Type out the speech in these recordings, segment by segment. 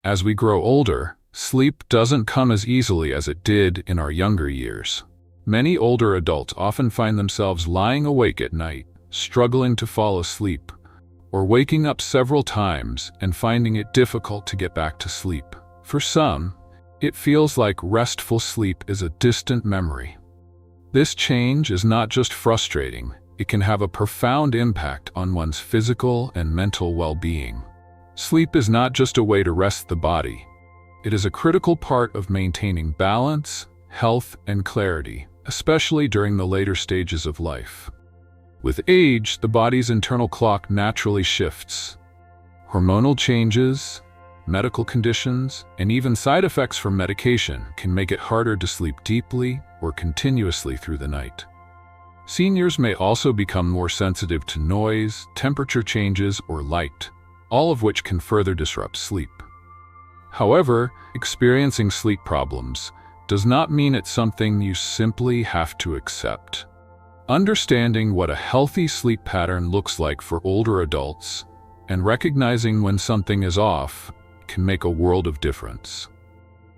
As we grow older, sleep doesn't come as easily as it did in our younger years. Many older adults often find themselves lying awake at night, struggling to fall asleep, or waking up several times and finding it difficult to get back to sleep. For some, it feels like restful sleep is a distant memory. This change is not just frustrating, it can have a profound impact on one's physical and mental well-being. Sleep is not just a way to rest the body. It is a critical part of maintaining balance, health, and clarity, especially during the later stages of life. With age, the body's internal clock naturally shifts. Hormonal changes, medical conditions, and even side effects from medication can make it harder to sleep deeply or continuously through the night. Seniors may also become more sensitive to noise, temperature changes, or light, all of which can further disrupt sleep. However, experiencing sleep problems does not mean it's something you simply have to accept. Understanding what a healthy sleep pattern looks like for older adults and recognizing when something is off can make a world of difference.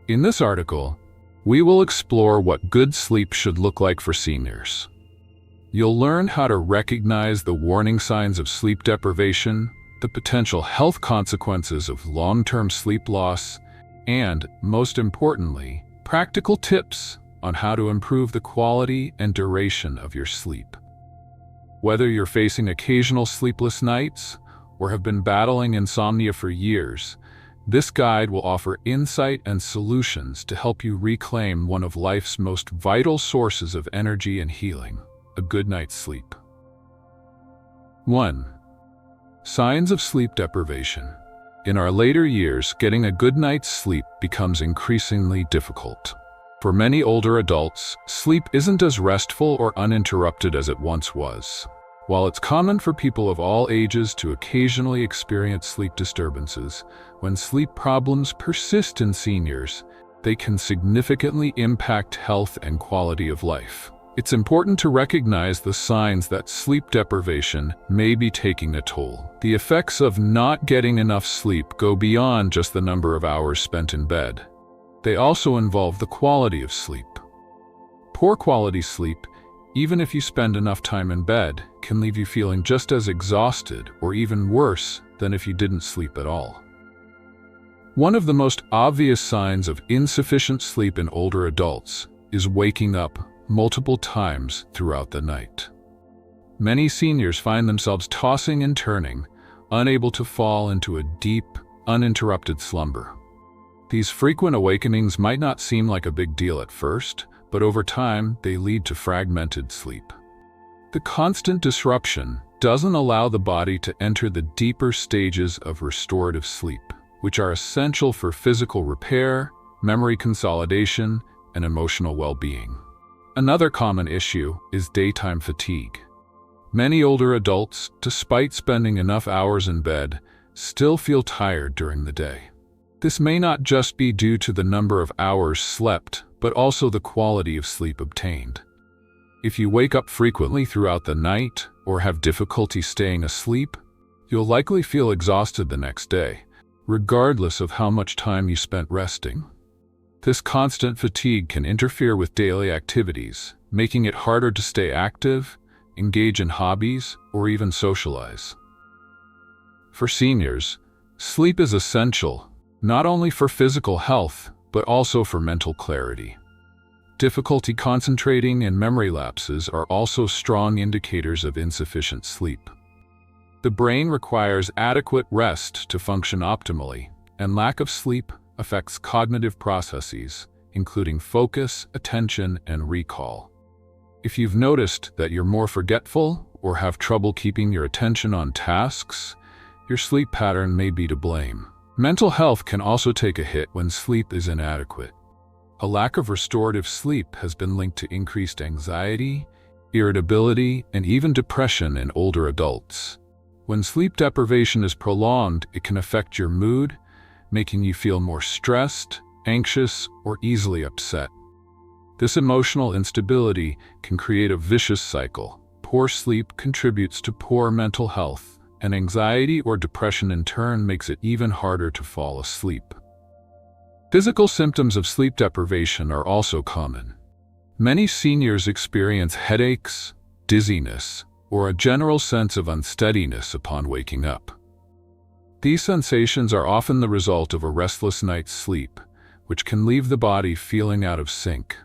In this article, we will explore what good sleep should look like for seniors. You'll learn how to recognize the warning signs of sleep deprivation, the potential health consequences of long-term sleep loss, and, most importantly, practical tips on how to improve the quality and duration of your sleep. Whether you're facing occasional sleepless nights or have been battling insomnia for years, this guide will offer insight and solutions to help you reclaim one of life's most vital sources of energy and healing, a good night's sleep. 1. Signs of sleep deprivation. In our later years, getting a good night's sleep becomes increasingly difficult. For many older adults, sleep isn't as restful or uninterrupted as it once was. While it's common for people of all ages to occasionally experience sleep disturbances, when sleep problems persist in seniors, they can significantly impact health and quality of life. It's important to recognize the signs that sleep deprivation may be taking a toll. The effects of not getting enough sleep go beyond just the number of hours spent in bed. They also involve the quality of sleep. Poor quality sleep, even if you spend enough time in bed, can leave you feeling just as exhausted or even worse than if you didn't sleep at all. One of the most obvious signs of insufficient sleep in older adults is waking up multiple times throughout the night. Many seniors find themselves tossing and turning, unable to fall into a deep, uninterrupted slumber. These frequent awakenings might not seem like a big deal at first, but over time they lead to fragmented sleep. The constant disruption doesn't allow the body to enter the deeper stages of restorative sleep, which are essential for physical repair, memory consolidation, and emotional well-being. Another common issue is daytime fatigue. Many older adults, despite spending enough hours in bed, still feel tired during the day. This may not just be due to the number of hours slept, but also the quality of sleep obtained. If you wake up frequently throughout the night or have difficulty staying asleep, you'll likely feel exhausted the next day, regardless of how much time you spent resting. This constant fatigue can interfere with daily activities, making it harder to stay active, engage in hobbies, or even socialize. For seniors, sleep is essential, not only for physical health, but also for mental clarity. Difficulty concentrating and memory lapses are also strong indicators of insufficient sleep. The brain requires adequate rest to function optimally, and lack of sleep affects cognitive processes, including focus, attention, and recall. If you've noticed that you're more forgetful or have trouble keeping your attention on tasks, your sleep pattern may be to blame. Mental health can also take a hit when sleep is inadequate. A lack of restorative sleep has been linked to increased anxiety, irritability, and even depression in older adults. When sleep deprivation is prolonged, it can affect your mood, making you feel more stressed, anxious, or easily upset. This emotional instability can create a vicious cycle. Poor sleep contributes to poor mental health, and anxiety or depression in turn makes it even harder to fall asleep. Physical symptoms of sleep deprivation are also common. Many seniors experience headaches, dizziness, or a general sense of unsteadiness upon waking up. These sensations are often the result of a restless night's sleep, which can leave the body feeling out of sync.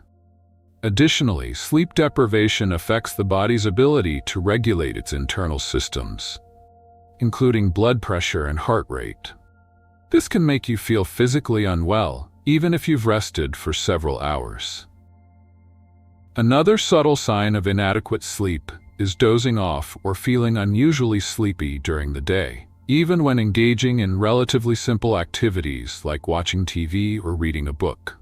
Additionally, sleep deprivation affects the body's ability to regulate its internal systems, including blood pressure and heart rate. This can make you feel physically unwell, even if you've rested for several hours. Another subtle sign of inadequate sleep is dozing off or feeling unusually sleepy during the day, even when engaging in relatively simple activities like watching TV or reading a book.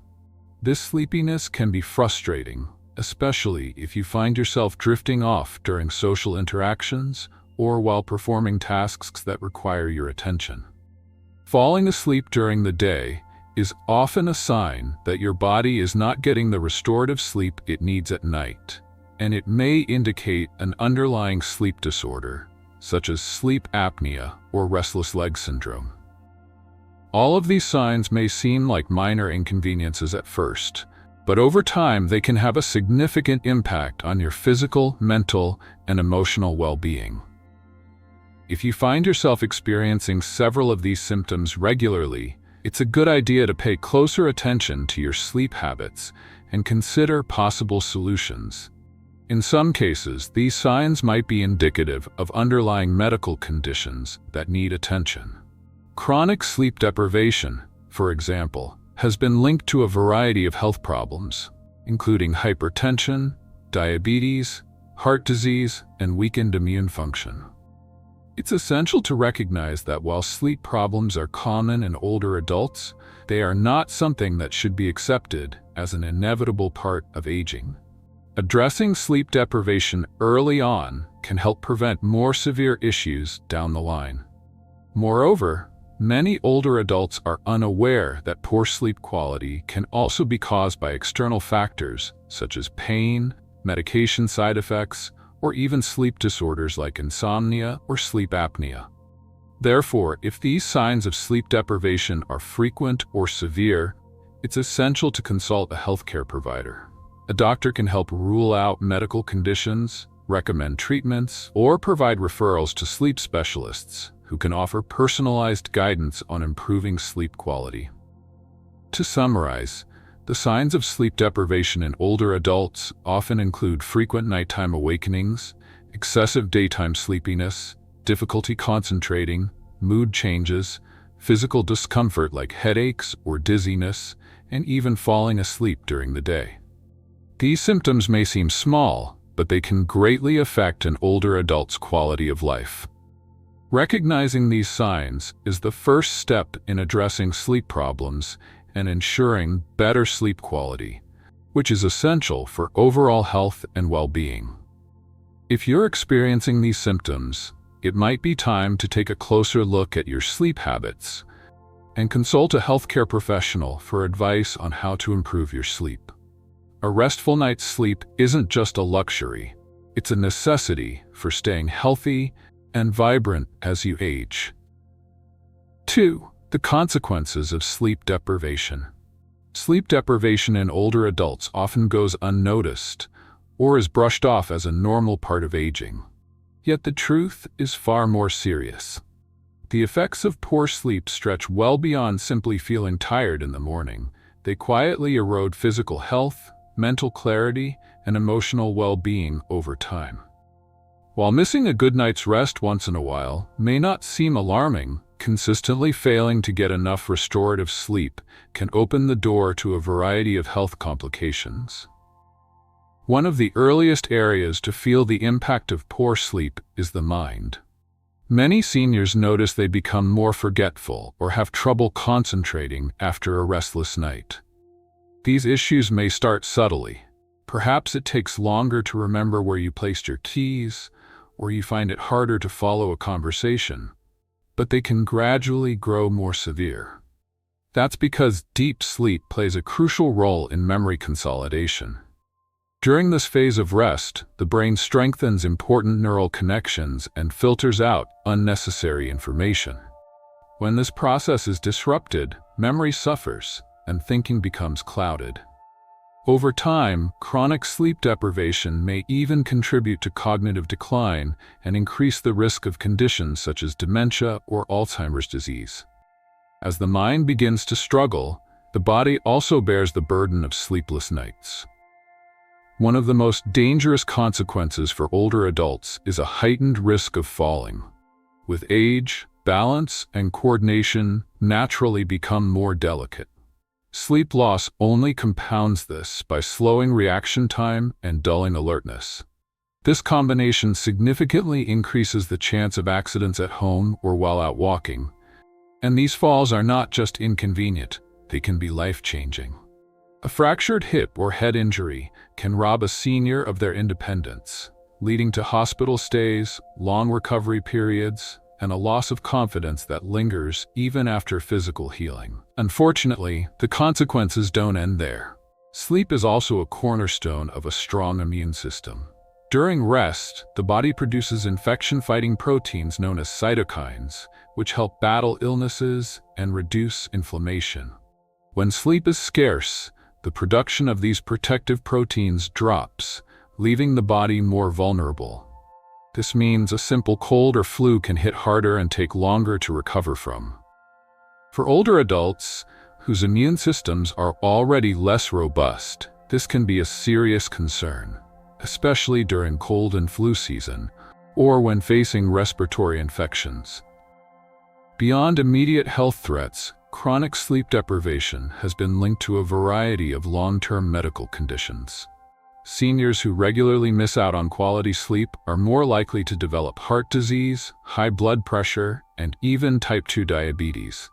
This sleepiness can be frustrating, especially if you find yourself drifting off during social interactions or while performing tasks that require your attention. Falling asleep during the day is often a sign that your body is not getting the restorative sleep it needs at night, and it may indicate an underlying sleep disorder, such as sleep apnea or restless leg syndrome. All of these signs may seem like minor inconveniences at first, but over time they can have a significant impact on your physical, mental, and emotional well-being. If you find yourself experiencing several of these symptoms regularly, it's a good idea to pay closer attention to your sleep habits and consider possible solutions. In some cases, these signs might be indicative of underlying medical conditions that need attention. Chronic sleep deprivation, for example, has been linked to a variety of health problems, including hypertension, diabetes, heart disease, and weakened immune function. It's essential to recognize that while sleep problems are common in older adults, they are not something that should be accepted as an inevitable part of aging. Addressing sleep deprivation early on can help prevent more severe issues down the line. Moreover, many older adults are unaware that poor sleep quality can also be caused by external factors such as pain, medication side effects, or even sleep disorders like insomnia or sleep apnea. Therefore, if these signs of sleep deprivation are frequent or severe, it's essential to consult a healthcare provider. A doctor can help rule out medical conditions, recommend treatments, or provide referrals to sleep specialists who can offer personalized guidance on improving sleep quality. To summarize, the signs of sleep deprivation in older adults often include frequent nighttime awakenings, excessive daytime sleepiness, difficulty concentrating, mood changes, physical discomfort like headaches or dizziness, and even falling asleep during the day. These symptoms may seem small, but they can greatly affect an older adult's quality of life. Recognizing these signs is the first step in addressing sleep problems and ensuring better sleep quality, which is essential for overall health and well-being. If you're experiencing these symptoms, it might be time to take a closer look at your sleep habits and consult a healthcare professional for advice on how to improve your sleep. A restful night's sleep isn't just a luxury, it's a necessity for staying healthy and vibrant as you age. 2. The consequences of sleep deprivation. Sleep deprivation in older adults often goes unnoticed or is brushed off as a normal part of aging. Yet the truth is far more serious. The effects of poor sleep stretch well beyond simply feeling tired in the morning. They quietly erode physical health, mental clarity, and emotional well-being over time. While missing a good night's rest once in a while may not seem alarming, consistently failing to get enough restorative sleep can open the door to a variety of health complications. One of the earliest areas to feel the impact of poor sleep is the mind. Many seniors notice they become more forgetful or have trouble concentrating after a restless night. These issues may start subtly. Perhaps it takes longer to remember where you placed your keys, or you find it harder to follow a conversation, but they can gradually grow more severe. That's because deep sleep plays a crucial role in memory consolidation. During this phase of rest, the brain strengthens important neural connections and filters out unnecessary information. When this process is disrupted, memory suffers, and thinking becomes clouded. Over time, chronic sleep deprivation may even contribute to cognitive decline and increase the risk of conditions such as dementia or Alzheimer's disease. As the mind begins to struggle, the body also bears the burden of sleepless nights. One of the most dangerous consequences for older adults is a heightened risk of falling. With age, balance and coordination naturally become more delicate. Sleep loss only compounds this by slowing reaction time and dulling alertness. This combination significantly increases the chance of accidents at home or while out walking. And these falls are not just inconvenient, they can be life-changing. A fractured hip or head injury can rob a senior of their independence, leading to hospital stays, long recovery periods, and a loss of confidence that lingers even after physical healing. Unfortunately, the consequences don't end there. Sleep is also a cornerstone of a strong immune system. During rest, the body produces infection-fighting proteins known as cytokines, which help battle illnesses and reduce inflammation. When sleep is scarce, the production of these protective proteins drops, leaving the body more vulnerable. This means a simple cold or flu can hit harder and take longer to recover from. For older adults, whose immune systems are already less robust, this can be a serious concern, especially during cold and flu season, or when facing respiratory infections. Beyond immediate health threats, chronic sleep deprivation has been linked to a variety of long-term medical conditions. Seniors who regularly miss out on quality sleep are more likely to develop heart disease, high blood pressure, and even type 2 diabetes.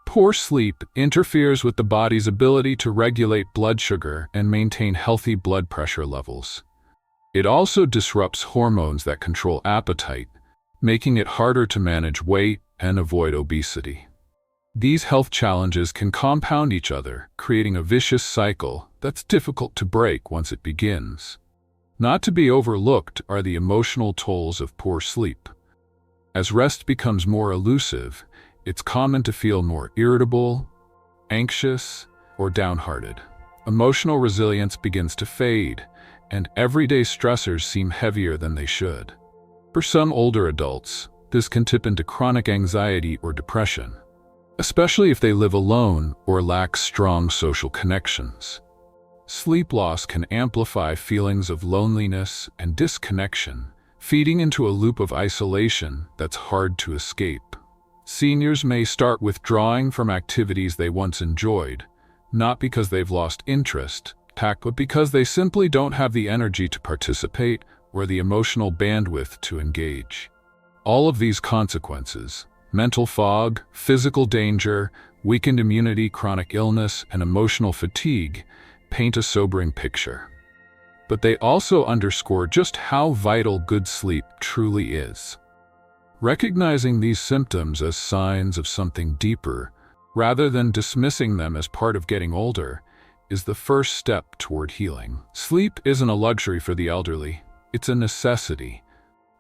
Poor sleep interferes with the body's ability to regulate blood sugar and maintain healthy blood pressure levels. It also disrupts hormones that control appetite, making it harder to manage weight and avoid obesity. These health challenges can compound each other, creating a vicious cycle that's difficult to break once it begins. Not to be overlooked are the emotional tolls of poor sleep. As rest becomes more elusive, it's common to feel more irritable, anxious, or downhearted. Emotional resilience begins to fade, and everyday stressors seem heavier than they should. For some older adults, this can tip into chronic anxiety or depression, especially if they live alone or lack strong social connections. Sleep loss can amplify feelings of loneliness and disconnection, feeding into a loop of isolation that's hard to escape. Seniors may start withdrawing from activities they once enjoyed, not because they've lost interest, but because they simply don't have the energy to participate or the emotional bandwidth to engage. All of these consequences, mental fog, physical danger, weakened immunity, chronic illness, and emotional fatigue, paint a sobering picture. But they also underscore just how vital good sleep truly is. Recognizing these symptoms as signs of something deeper, rather than dismissing them as part of getting older, is the first step toward healing. Sleep isn't a luxury for the elderly, it's a necessity.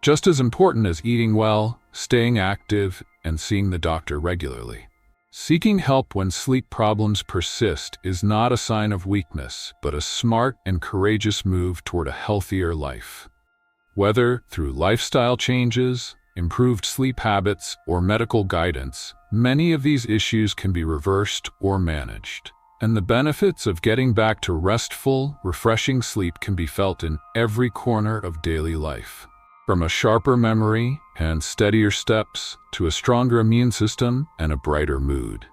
Just as important as eating well, staying active, and seeing the doctor regularly. Seeking help when sleep problems persist is not a sign of weakness, but a smart and courageous move toward a healthier life. Whether through lifestyle changes, improved sleep habits, or medical guidance, many of these issues can be reversed or managed. And the benefits of getting back to restful, refreshing sleep can be felt in every corner of daily life. From a sharper memory and steadier steps to a stronger immune system and a brighter mood.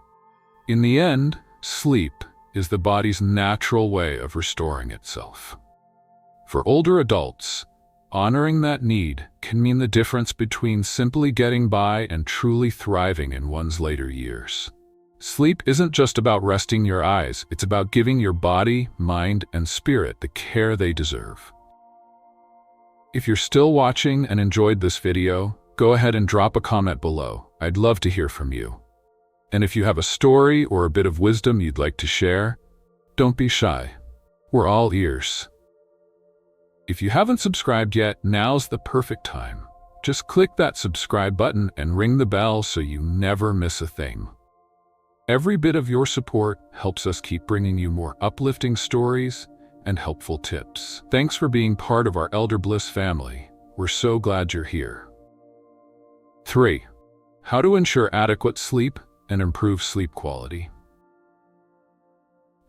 In the end, sleep is the body's natural way of restoring itself. For older adults, honoring that need can mean the difference between simply getting by and truly thriving in one's later years. Sleep isn't just about resting your eyes, it's about giving your body, mind, and spirit the care they deserve. If you're still watching and enjoyed this video, go ahead and drop a comment below. I'd love to hear from you. And if you have a story or a bit of wisdom you'd like to share, don't be shy. We're all ears. If you haven't subscribed yet, now's the perfect time. Just click that subscribe button and ring the bell so you never miss a thing. Every bit of your support helps us keep bringing you more uplifting stories and helpful tips. Thanks for being part of our Elder Bliss family. We're so glad you're here. 3. How to ensure adequate sleep and improve sleep quality.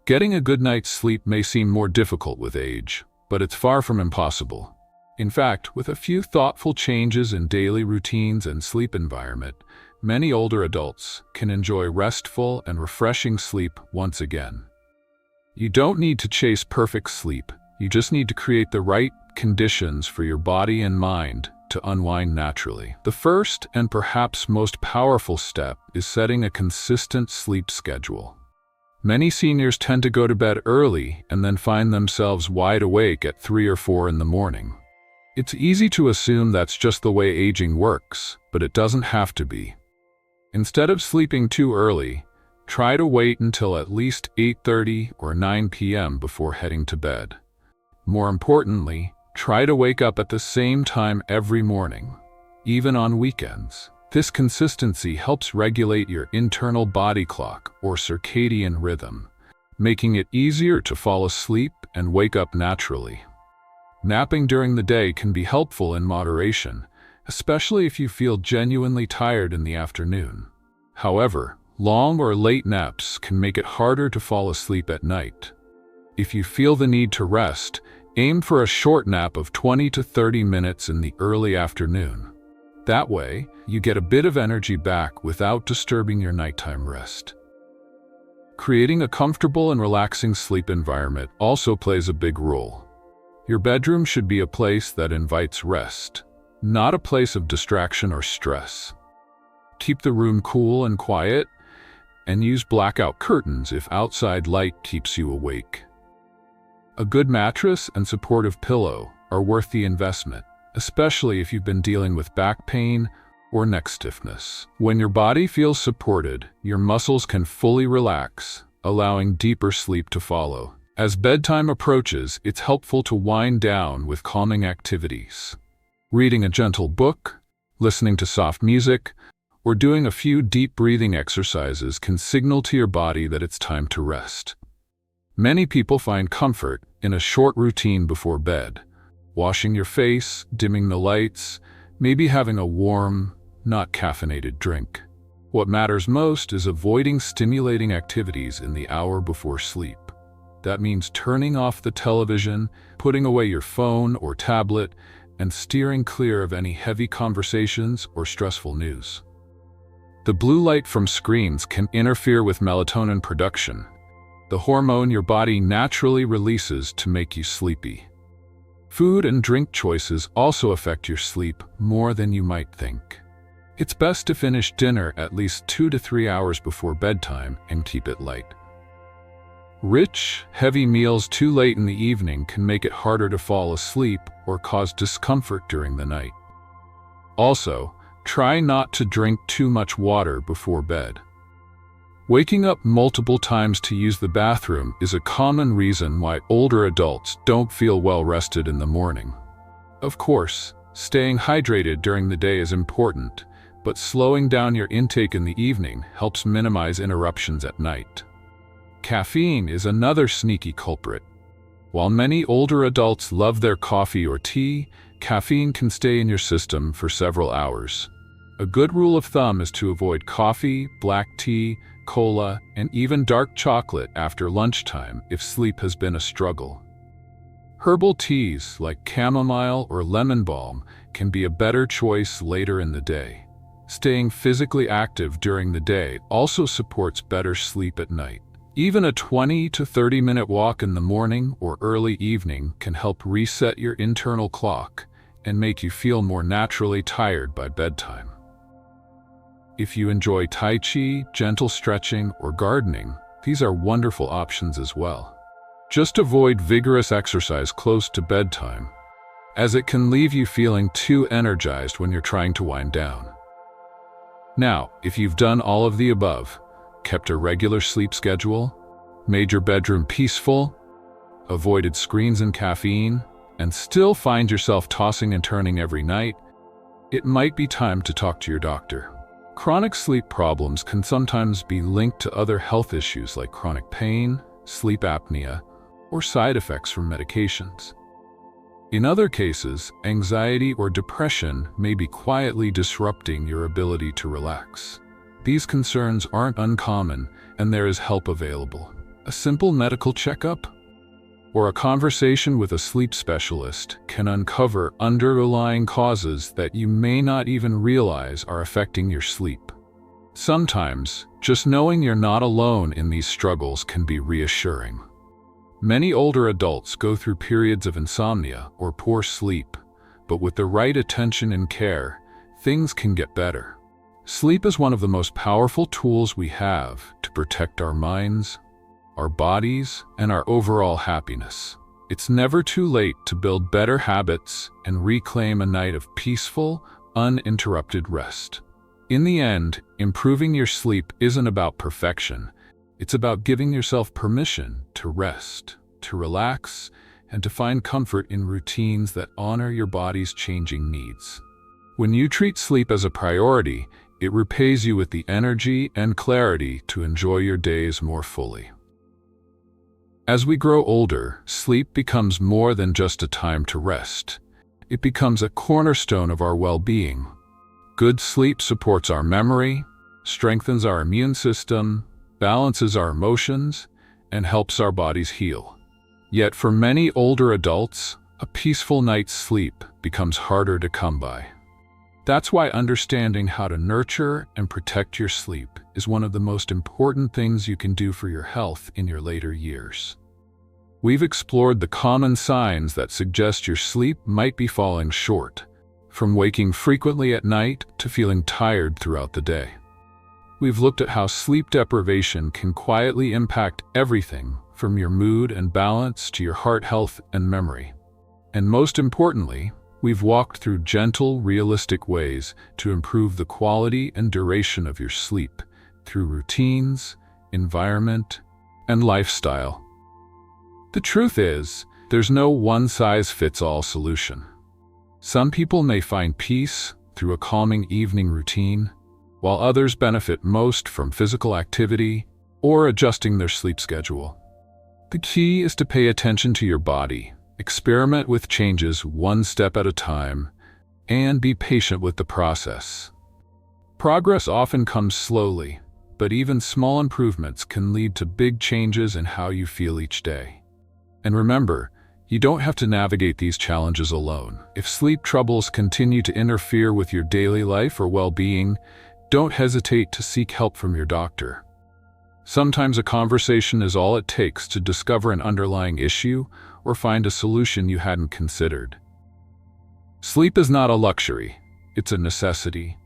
Getting a good night's sleep may seem more difficult with age, but it's far from impossible. In fact, with a few thoughtful changes in daily routines and sleep environment, many older adults can enjoy restful and refreshing sleep once again. You don't need to chase perfect sleep, you just need to create the right conditions for your body and mind to unwind naturally. The first and perhaps most powerful step is setting a consistent sleep schedule. Many seniors tend to go to bed early and then find themselves wide awake at 3 or 4 in the morning. It's easy to assume that's just the way aging works, but it doesn't have to be. Instead of sleeping too early, try to wait until at least 8:30 or 9 p.m. before heading to bed. More importantly, try to wake up at the same time every morning, even on weekends. This consistency helps regulate your internal body clock or circadian rhythm, making it easier to fall asleep and wake up naturally. Napping during the day can be helpful in moderation, especially if you feel genuinely tired in the afternoon. However, long or late naps can make it harder to fall asleep at night. If you feel the need to rest, aim for a short nap of 20 to 30 minutes in the early afternoon. That way, you get a bit of energy back without disturbing your nighttime rest. Creating a comfortable and relaxing sleep environment also plays a big role. Your bedroom should be a place that invites rest, not a place of distraction or stress. Keep the room cool and quiet, and use blackout curtains if outside light keeps you awake. A good mattress and supportive pillow are worth the investment, especially if you've been dealing with back pain or neck stiffness. When your body feels supported, your muscles can fully relax, allowing deeper sleep to follow. As bedtime approaches, it's helpful to wind down with calming activities. Reading a gentle book, listening to soft music, or doing a few deep breathing exercises can signal to your body that it's time to rest. Many people find comfort in a short routine before bed. Washing your face, dimming the lights, maybe having a warm, not caffeinated drink. What matters most is avoiding stimulating activities in the hour before sleep. That means turning off the television, putting away your phone or tablet, and steering clear of any heavy conversations or stressful news. The blue light from screens can interfere with melatonin production, the hormone your body naturally releases to make you sleepy. Food and drink choices also affect your sleep more than you might think. It's best to finish dinner at least 2 to 3 hours before bedtime and keep it light. Rich, heavy meals too late in the evening can make it harder to fall asleep or cause discomfort during the night. Also, try not to drink too much water before bed. Waking up multiple times to use the bathroom is a common reason why older adults don't feel well rested in the morning. Of course, staying hydrated during the day is important, but slowing down your intake in the evening helps minimize interruptions at night. Caffeine is another sneaky culprit. While many older adults love their coffee or tea, caffeine can stay in your system for several hours. A good rule of thumb is to avoid coffee, black tea, cola, and even dark chocolate after lunchtime if sleep has been a struggle. Herbal teas like chamomile or lemon balm can be a better choice later in the day. Staying physically active during the day also supports better sleep at night. Even a 20 to 30-minute walk in the morning or early evening can help reset your internal clock and make you feel more naturally tired by bedtime. If you enjoy Tai Chi, gentle stretching, or gardening, these are wonderful options as well. Just avoid vigorous exercise close to bedtime, as it can leave you feeling too energized when you're trying to wind down. Now, if you've done all of the above, kept a regular sleep schedule, made your bedroom peaceful, avoided screens and caffeine, and still find yourself tossing and turning every night, it might be time to talk to your doctor. Chronic sleep problems can sometimes be linked to other health issues like chronic pain, sleep apnea, or side effects from medications. In other cases, anxiety or depression may be quietly disrupting your ability to relax. These concerns aren't uncommon, and there is help available. A simple medical checkup or a conversation with a sleep specialist can uncover underlying causes that you may not even realize are affecting your sleep. Sometimes, just knowing you're not alone in these struggles can be reassuring. Many older adults go through periods of insomnia or poor sleep, but with the right attention and care, things can get better. Sleep is one of the most powerful tools we have to protect our minds, our bodies, and our overall happiness. It's never too late to build better habits and reclaim a night of peaceful, uninterrupted rest. In the end, improving your sleep isn't about perfection. It's about giving yourself permission to rest, to relax, and to find comfort in routines that honor your body's changing needs. When you treat sleep as a priority, it repays you with the energy and clarity to enjoy your days more fully. As we grow older, sleep becomes more than just a time to rest. It becomes a cornerstone of our well-being. Good sleep supports our memory, strengthens our immune system, balances our emotions, and helps our bodies heal. Yet for many older adults, a peaceful night's sleep becomes harder to come by. That's why understanding how to nurture and protect your sleep is one of the most important things you can do for your health in your later years. We've explored the common signs that suggest your sleep might be falling short, from waking frequently at night to feeling tired throughout the day. We've looked at how sleep deprivation can quietly impact everything from your mood and balance to your heart health and memory. And most importantly, we've walked through gentle, realistic ways to improve the quality and duration of your sleep through routines, environment, and lifestyle. The truth is, there's no one-size-fits-all solution. Some people may find peace through a calming evening routine, while others benefit most from physical activity or adjusting their sleep schedule. The key is to pay attention to your body, experiment with changes one step at a time, and be patient with the process. Progress often comes slowly, but even small improvements can lead to big changes in how you feel each day. And remember, you don't have to navigate these challenges alone. If sleep troubles continue to interfere with your daily life or well-being, don't hesitate to seek help from your doctor. Sometimes a conversation is all it takes to discover an underlying issue or find a solution you hadn't considered. Sleep is not a luxury, it's a necessity.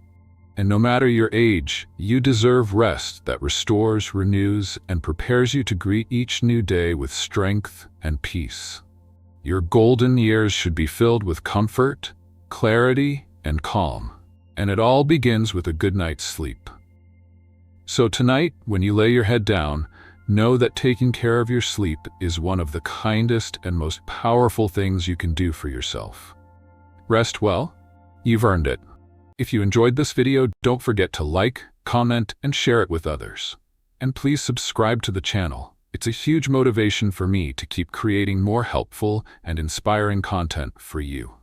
And no matter your age, you deserve rest that restores, renews, and prepares you to greet each new day with strength and peace. Your golden years should be filled with comfort, clarity, and calm. And it all begins with a good night's sleep. So tonight, when you lay your head down, know that taking care of your sleep is one of the kindest and most powerful things you can do for yourself. Rest well. You've earned it. If you enjoyed this video, don't forget to like, comment, and share it with others. And please subscribe to the channel. It's a huge motivation for me to keep creating more helpful and inspiring content for you.